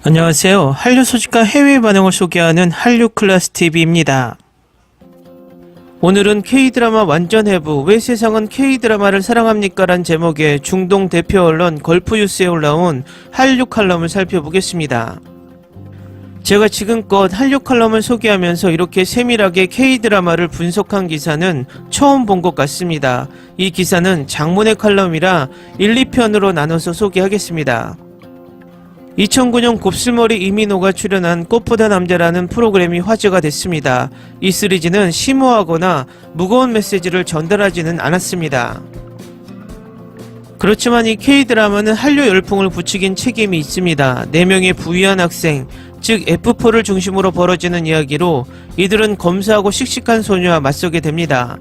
안녕하세요. 한류 소식과 해외 반응을 소개하는 한류클래스TV입니다. 오늘은 K드라마 완전 해부, 왜 세상은 K드라마를 사랑합니까? 란 제목의 중동 대표 언론 걸프뉴스에 올라온 한류 칼럼을 살펴보겠습니다. 제가 지금껏 한류 칼럼을 소개하면서 이렇게 세밀하게 K드라마를 분석한 기사는 처음 본 것 같습니다. 이 기사는 장문의 칼럼이라 1, 2편으로 나눠서 소개하겠습니다. 2009년 곱슬머리 이민호가 출연한 꽃보다 남자라는 프로그램이 화제가 됐습니다. 이 시리즈는 심오하거나 무거운 메시지를 전달하지는 않았습니다. 그렇지만 이 K드라마는 한류 열풍을 부추긴 책임이 있습니다. 4명의 부유한 학생, 즉 F4를 중심으로 벌어지는 이야기로 이들은 검소하고 씩씩한 소녀와 맞서게 됩니다.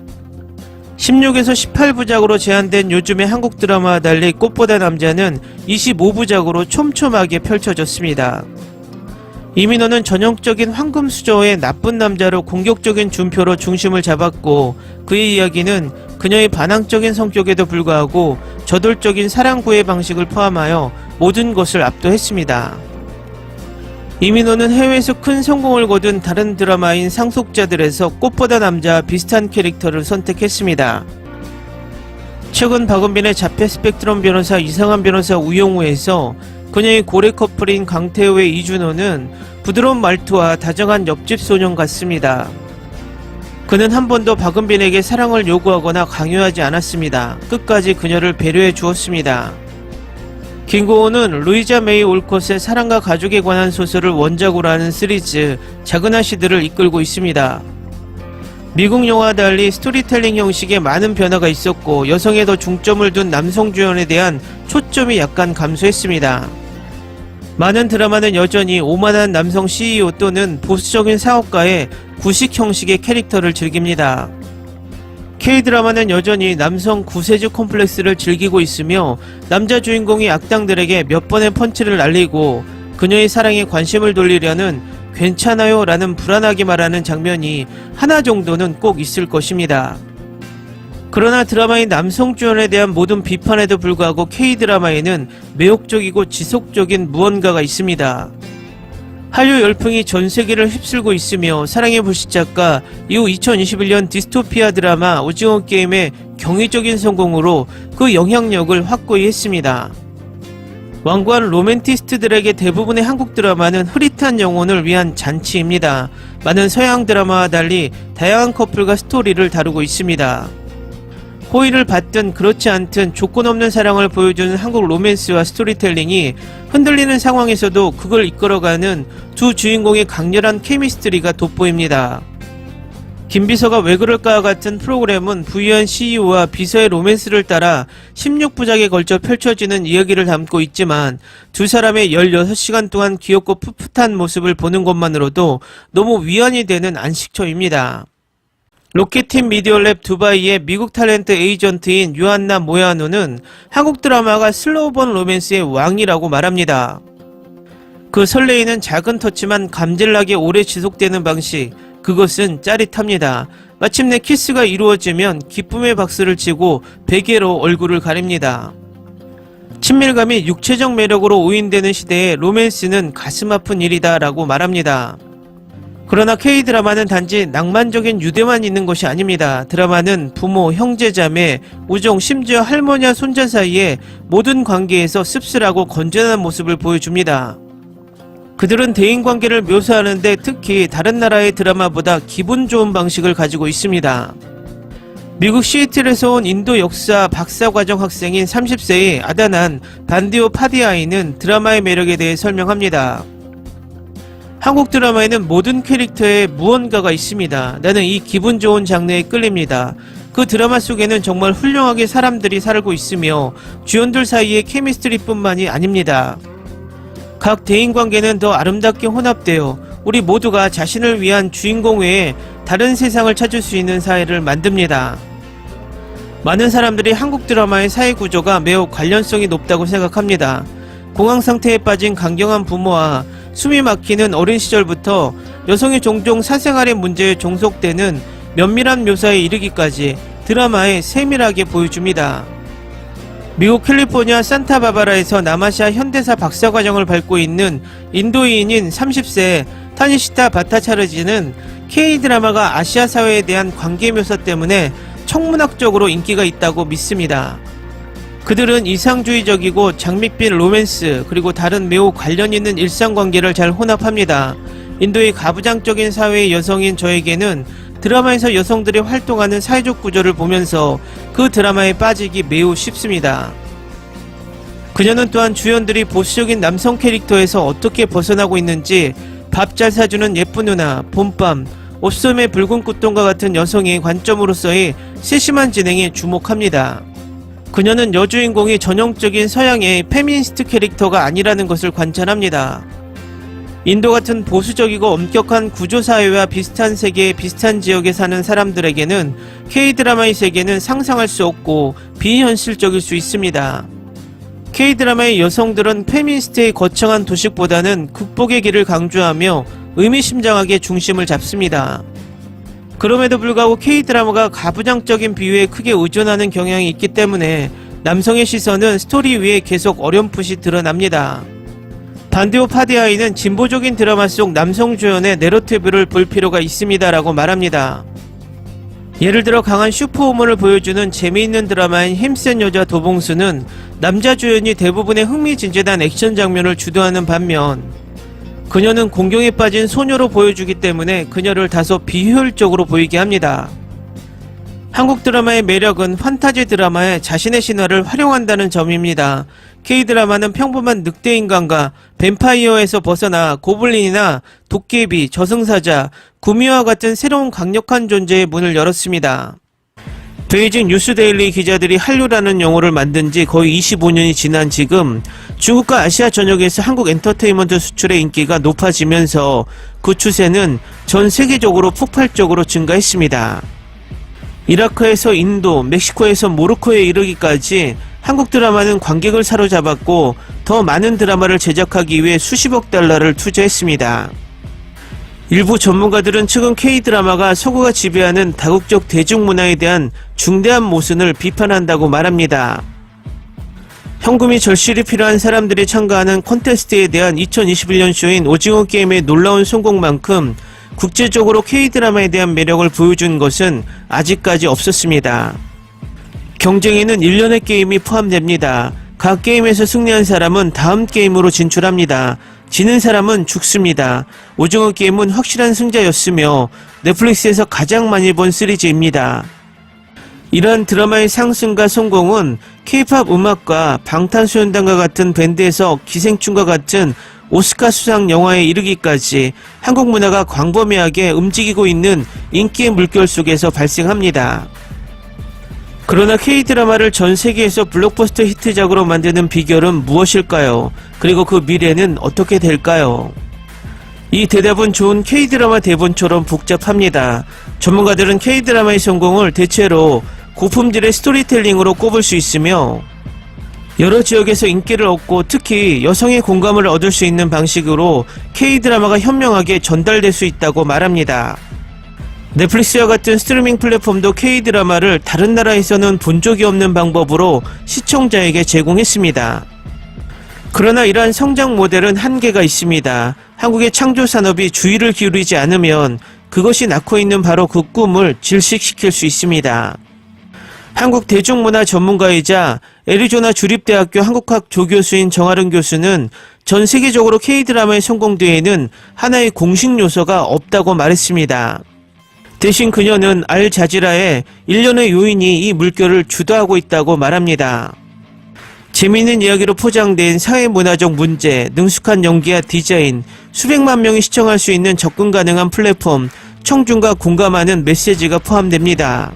16에서 18부작으로 제한된 요즘의 한국 드라마와 달리 꽃보다 남자는 25부작으로 촘촘하게 펼쳐졌습니다. 이민호는 전형적인 황금수저의 나쁜 남자로 공격적인 준표로 중심을 잡았고, 그의 이야기는 그녀의 반항적인 성격에도 불구하고 저돌적인 사랑 구애 방식을 포함하여 모든 것을 압도했습니다. 이민호는 해외에서 큰 성공을 거둔 다른 드라마인 상속자들에서 꽃보다 남자와 비슷한 캐릭터를 선택했습니다. 최근 박은빈의 자폐 스펙트럼 변호사 이상한 변호사 우영우에서 그녀의 고래 커플인 강태호의 이준호는 부드러운 말투와 다정한 옆집 소년 같습니다. 그는 한 번도 박은빈에게 사랑을 요구하거나 강요하지 않았습니다. 끝까지 그녀를 배려해 주었습니다. 김고은은 루이자 메이 올콧의 사랑과 가족에 관한 소설을 원작으로 하는 시리즈 작은 아씨들을 이끌고 있습니다. 미국 영화와 달리 스토리텔링 형식에 많은 변화가 있었고, 여성에 더 중점을 둔 남성 주연에 대한 초점이 약간 감소했습니다. 많은 드라마는 여전히 오만한 남성 CEO 또는 보수적인 사업가의 구식 형식의 캐릭터를 즐깁니다. K드라마는 여전히 남성 구세주 콤플렉스를 즐기고 있으며, 남자 주인공이 악당들에게 몇 번의 펀치를 날리고 그녀의 사랑에 관심을 돌리려는 괜찮아요 라는 불안하게 말하는 장면이 하나 정도는 꼭 있을 것입니다. 그러나 드라마의 남성 주연에 대한 모든 비판에도 불구하고 K드라마에는 매혹적이고 지속적인 무언가가 있습니다. 한류 열풍이 전 세계를 휩쓸고 있으며, 사랑의 불시착과 이후 2021년 디스토피아 드라마 오징어 게임의 경이적인 성공으로 그 영향력을 확고히 했습니다. 완고한 로맨티스트들에게 대부분의 한국 드라마는 흐릿한 영혼을 위한 잔치입니다. 많은 서양 드라마와 달리 다양한 커플과 스토리를 다루고 있습니다. 호의를 받든 그렇지 않든 조건 없는 사랑을 보여주는 한국 로맨스와 스토리텔링이 흔들리는 상황에서도 그걸 이끌어가는 두 주인공의 강렬한 케미스트리가 돋보입니다. 김비서가 왜 그럴까와 같은 프로그램은 부유한 CEO와 비서의 로맨스를 따라 16부작에 걸쳐 펼쳐지는 이야기를 담고 있지만, 두 사람의 16시간 동안 귀엽고 풋풋한 모습을 보는 것만으로도 너무 위안이 되는 안식처입니다. 로켓팀 미디어랩 두바이의 미국 탤런트 에이전트인 유한나 모야노는 한국 드라마가 슬로우번 로맨스의 왕이라고 말합니다. 그 설레이는 작은 터치만 감질나게 오래 지속되는 방식, 그것은 짜릿합니다. 마침내 키스가 이루어지면 기쁨의 박수를 치고 베개로 얼굴을 가립니다. 친밀감이 육체적 매력으로 오인되는 시대에 로맨스는 가슴 아픈 일이다 라고 말합니다. 그러나 K드라마는 단지 낭만적인 유대만 있는 것이 아닙니다. 드라마는 부모, 형제, 자매, 우정, 심지어 할머니와 손자 사이의 모든 관계에서 씁쓸하고 건전한 모습을 보여줍니다. 그들은 대인관계를 묘사하는데 특히 다른 나라의 드라마보다 기분 좋은 방식을 가지고 있습니다. 미국 시애틀에서 온 인도 역사 박사과정 학생인 30세의 아다난 반디오 파디아이는 드라마의 매력에 대해 설명합니다. 한국 드라마에는 모든 캐릭터에 무언가가 있습니다. 나는 이 기분 좋은 장르에 끌립니다. 그 드라마 속에는 정말 훌륭하게 사람들이 살고 있으며 주연들 사이의 케미스트리뿐만이 아닙니다. 각 대인관계는 더 아름답게 혼합되어 우리 모두가 자신을 위한 주인공 외에 다른 세상을 찾을 수 있는 사회를 만듭니다. 많은 사람들이 한국 드라마의 사회구조가 매우 관련성이 높다고 생각합니다. 공황 상태에 빠진 강경한 부모와 숨이 막히는 어린 시절부터 여성이 종종 사생활의 문제에 종속되는 면밀한 묘사에 이르기까지 드라마에 세밀하게 보여줍니다. 미국 캘리포니아 산타바바라에서 남아시아 현대사 박사과정을 밟고 있는 인도인인 30세 타니시타 바타차르지는 K-드라마가 아시아 사회에 대한 관계 묘사 때문에 청문학적으로 인기가 있다고 믿습니다. 그들은 이상주의적이고 장밋빛 로맨스 그리고 다른 매우 관련 있는 일상관계를 잘 혼합합니다. 인도의 가부장적인 사회의 여성인 저에게는 드라마에서 여성들이 활동하는 사회적 구조를 보면서 그 드라마에 빠지기 매우 쉽습니다. 그녀는 또한 주연들이 보수적인 남성 캐릭터에서 어떻게 벗어나고 있는지 밥 잘 사주는 예쁜 누나, 봄밤, 옷소매 붉은 꽃동과 같은 여성의 관점으로서의 세심한 진행에 주목합니다. 그녀는 여주인공이 전형적인 서양의 페미니스트 캐릭터가 아니라는 것을 관찰합니다. 인도 같은 보수적이고 엄격한 구조사회와 비슷한 세계의 비슷한 지역에 사는 사람들에게는 K-드라마의 세계는 상상할 수 없고 비현실적일 수 있습니다. K-드라마의 여성들은 페미니스트의 거창한 도식보다는 극복의 길을 강조하며 의미심장하게 중심을 잡습니다. 그럼에도 불구하고 K-드라마가 가부장적인 비유에 크게 의존하는 경향이 있기 때문에 남성의 시선은 스토리 위에 계속 어렴풋이 드러납니다. 반디오 파디아이는 진보적인 드라마 속 남성 주연의 내러티브를 볼 필요가 있습니다라고 말합니다. 예를 들어 강한 슈퍼우먼을 보여주는 재미있는 드라마인 힘센 여자 도봉수는 남자 주연이 대부분의 흥미진진한 액션 장면을 주도하는 반면 그녀는 공경에 빠진 소녀로 보여주기 때문에 그녀를 다소 비효율적으로 보이게 합니다. 한국 드라마의 매력은 판타지 드라마에 자신의 신화를 활용한다는 점입니다. K-드라마는 평범한 늑대 인간과 뱀파이어에서 벗어나 고블린이나 도깨비, 저승사자, 구미와 같은 새로운 강력한 존재의 문을 열었습니다. 베이징 뉴스데일리 기자들이 한류라는 용어를 만든 지 거의 25년이 지난 지금 중국과 아시아 전역에서 한국 엔터테인먼트 수출의 인기가 높아지면서 그 추세는 전 세계적으로 폭발적으로 증가했습니다. 이라크에서 인도, 멕시코에서 모로코에 이르기까지 한국 드라마는 관객을 사로잡았고 더 많은 드라마를 제작하기 위해 수십억 달러를 투자했습니다. 일부 전문가들은 최근 K-드라마가 서구가 지배하는 다국적 대중문화에 대한 중대한 모순을 비판한다고 말합니다. 현금이 절실히 필요한 사람들이 참가하는 콘테스트에 대한 2021년 쇼인 오징어 게임의 놀라운 성공만큼 국제적으로 K-드라마에 대한 매력을 보여준 것은 아직까지 없었습니다. 경쟁에는 일련의 게임이 포함됩니다. 각 게임에서 승리한 사람은 다음 게임으로 진출합니다. 지는 사람은 죽습니다. 오징어 게임은 확실한 승자였으며 넷플릭스에서 가장 많이 본 시리즈입니다. 이러한 드라마의 상승과 성공은 K-팝 음악과 방탄소년단과 같은 밴드에서 기생충과 같은 오스카 수상 영화에 이르기까지 한국 문화가 광범위하게 움직이고 있는 인기의 물결 속에서 발생합니다. 그러나 K-드라마를 전 세계에서 블록버스터 히트작으로 만드는 비결은 무엇일까요? 그리고 그 미래는 어떻게 될까요? 이 대답은 좋은 K-드라마 대본처럼 복잡합니다. 전문가들은 K-드라마의 성공을 대체로 고품질의 스토리텔링으로 꼽을 수 있으며 여러 지역에서 인기를 얻고 특히 여성의 공감을 얻을 수 있는 방식으로 K-드라마가 현명하게 전달될 수 있다고 말합니다. 넷플릭스와 같은 스트리밍 플랫폼도 K-드라마를 다른 나라에서는 본 적이 없는 방법으로 시청자에게 제공했습니다. 그러나 이러한 성장 모델은 한계가 있습니다. 한국의 창조 산업이 주의를 기울이지 않으면 그것이 낳고 있는 바로 그 꿈을 질식시킬 수 있습니다. 한국 대중문화 전문가이자 애리조나 주립대학교 한국학 조교수인 정아름 교수는 전 세계적으로 K-드라마의 성공 뒤에는 하나의 공식 요소가 없다고 말했습니다. 대신 그녀는 알자지라에 일련의 요인이 이 물결을 주도하고 있다고 말합니다. 재미있는 이야기로 포장된 사회문화적 문제, 능숙한 연기와 디자인, 수백만 명이 시청할 수 있는 접근 가능한 플랫폼, 청중과 공감하는 메시지가 포함됩니다.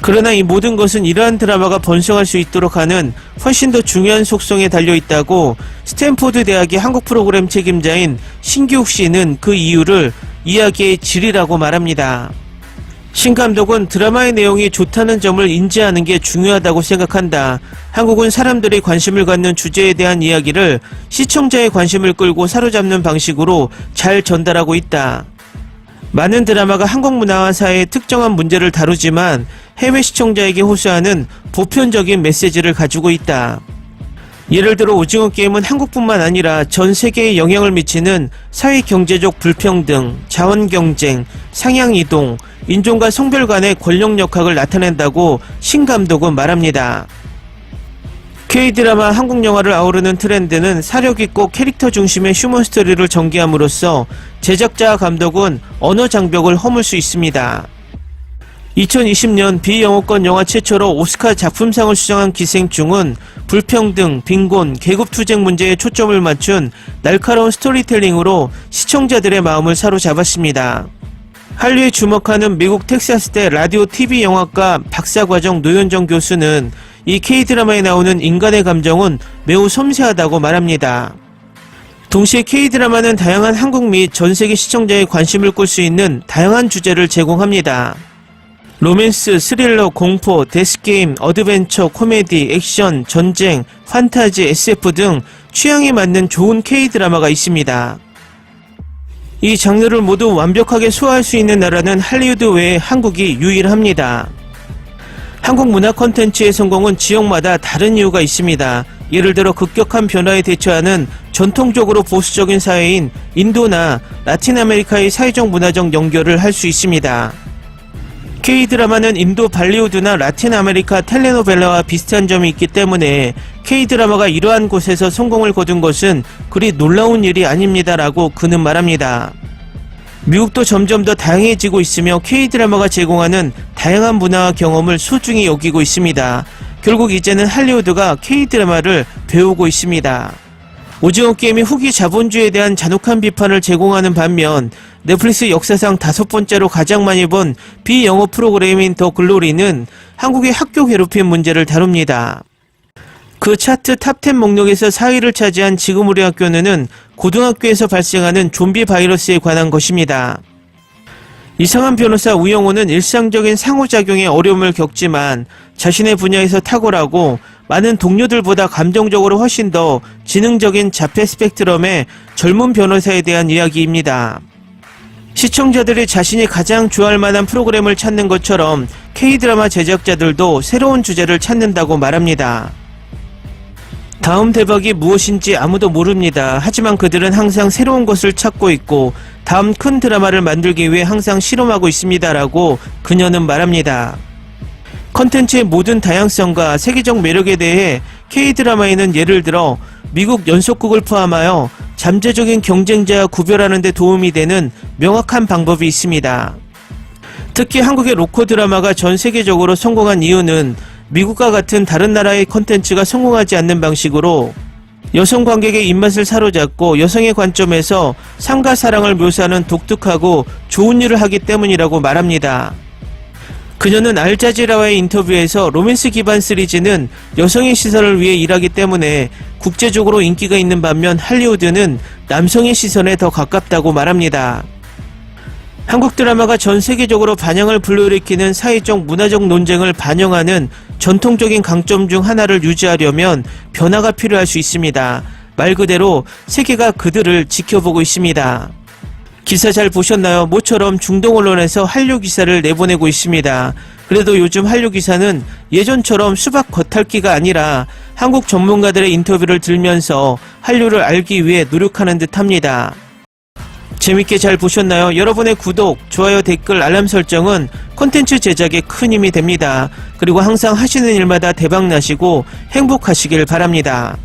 그러나 이 모든 것은 이러한 드라마가 번성할 수 있도록 하는 훨씬 더 중요한 속성에 달려있다고 스탠포드 대학의 한국 프로그램 책임자인 신기욱 씨는 그 이유를 이야기의 질이라고 말합니다. 신 감독은 드라마의 내용이 좋다는 점을 인지하는 게 중요하다고 생각한다. 한국은 사람들이 관심을 갖는 주제에 대한 이야기를 시청자의 관심을 끌고 사로잡는 방식으로 잘 전달하고 있다. 많은 드라마가 한국 문화와 사회의 특정한 문제를 다루지만 해외 시청자에게 호소하는 보편적인 메시지를 가지고 있다. 예를 들어 오징어 게임은 한국뿐만 아니라 전 세계에 영향을 미치는 사회 경제적 불평등, 자원 경쟁, 상향 이동, 인종과 성별 간의 권력 역학을 나타낸다고 신 감독은 말합니다. K-드라마 한국 영화를 아우르는 트렌드는 사력있고 캐릭터 중심의 휴먼 스토리를 전개함으로써 제작자와 감독은 언어 장벽을 허물 수 있습니다. 2020년 비영어권 영화 최초로 오스카 작품상을 수상한 기생충은 불평등, 빈곤, 계급투쟁 문제에 초점을 맞춘 날카로운 스토리텔링으로 시청자들의 마음을 사로잡았습니다. 한류에 주목하는 미국 텍사스대 라디오 TV 영화과 박사과정 노현정 교수는 이 K-드라마에 나오는 인간의 감정은 매우 섬세하다고 말합니다. 동시에 K-드라마는 다양한 한국 및 전세계 시청자의 관심을 끌 수 있는 다양한 주제를 제공합니다. 로맨스, 스릴러, 공포, 데스게임, 어드벤처, 코미디, 액션, 전쟁, 판타지, SF 등 취향에 맞는 좋은 K-드라마가 있습니다. 이 장르를 모두 완벽하게 소화할 수 있는 나라는 할리우드 외에 한국이 유일합니다. 한국 문화 콘텐츠의 성공은 지역마다 다른 이유가 있습니다. 예를 들어 급격한 변화에 대처하는 전통적으로 보수적인 사회인 인도나 라틴 아메리카의 사회적 문화적 연결을 할 수 있습니다. K-드라마는 인도 발리우드나 라틴 아메리카 텔레노벨라와 비슷한 점이 있기 때문에 K-드라마가 이러한 곳에서 성공을 거둔 것은 그리 놀라운 일이 아닙니다라고 그는 말합니다. 미국도 점점 더 다양해지고 있으며 K-드라마가 제공하는 다양한 문화와 경험을 소중히 여기고 있습니다. 결국 이제는 할리우드가 K-드라마를 배우고 있습니다. 오징어 게임이 후기 자본주의에 대한 잔혹한 비판을 제공하는 반면 넷플릭스 역사상 5번째로 가장 많이 본 비영어 프로그램인 더 글로리는 한국의 학교 괴롭힘 문제를 다룹니다. 그 차트 탑10 목록에서 4위를 차지한 지금 우리 학교는 고등학교에서 발생하는 좀비 바이러스에 관한 것입니다. 이상한 변호사 우영우는 일상적인 상호작용에 어려움을 겪지만 자신의 분야에서 탁월하고 많은 동료들보다 감정적으로 훨씬 더 지능적인 자폐 스펙트럼의 젊은 변호사에 대한 이야기입니다. 시청자들이 자신이 가장 좋아할 만한 프로그램을 찾는 것처럼 K-드라마 제작자들도 새로운 주제를 찾는다고 말합니다. 다음 대박이 무엇인지 아무도 모릅니다. 하지만 그들은 항상 새로운 것을 찾고 있고 다음 큰 드라마를 만들기 위해 항상 실험하고 있습니다라고 그녀는 말합니다. 컨텐츠의 모든 다양성과 세계적 매력에 대해 K-드라마에는 예를 들어 미국 연속극을 포함하여 잠재적인 경쟁자와 구별하는 데 도움이 되는 명확한 방법이 있습니다. 특히 한국의 로코 드라마가 전 세계적으로 성공한 이유는 미국과 같은 다른 나라의 컨텐츠가 성공하지 않는 방식으로 여성 관객의 입맛을 사로잡고 여성의 관점에서 삶과 사랑을 묘사하는 독특하고 좋은 일을 하기 때문이라고 말합니다. 그녀는 알자지라와의 인터뷰에서 로맨스 기반 시리즈는 여성의 시선을 위해 일하기 때문에 국제적으로 인기가 있는 반면 할리우드는 남성의 시선에 더 가깝다고 말합니다. 한국 드라마가 전 세계적으로 반향을 불러일으키는 사회적 문화적 논쟁을 반영하는 전통적인 강점 중 하나를 유지하려면 변화가 필요할 수 있습니다. 말 그대로 세계가 그들을 지켜보고 있습니다. 기사 잘 보셨나요? 모처럼 중동 언론에서 한류 기사를 내보내고 있습니다. 그래도 요즘 한류 기사는 예전처럼 수박 겉핥기가 아니라 한국 전문가들의 인터뷰를 들면서 한류를 알기 위해 노력하는 듯 합니다. 재밌게 잘 보셨나요? 여러분의 구독, 좋아요, 댓글, 알람 설정은 콘텐츠 제작에 큰 힘이 됩니다. 그리고 항상 하시는 일마다 대박 나시고 행복하시길 바랍니다.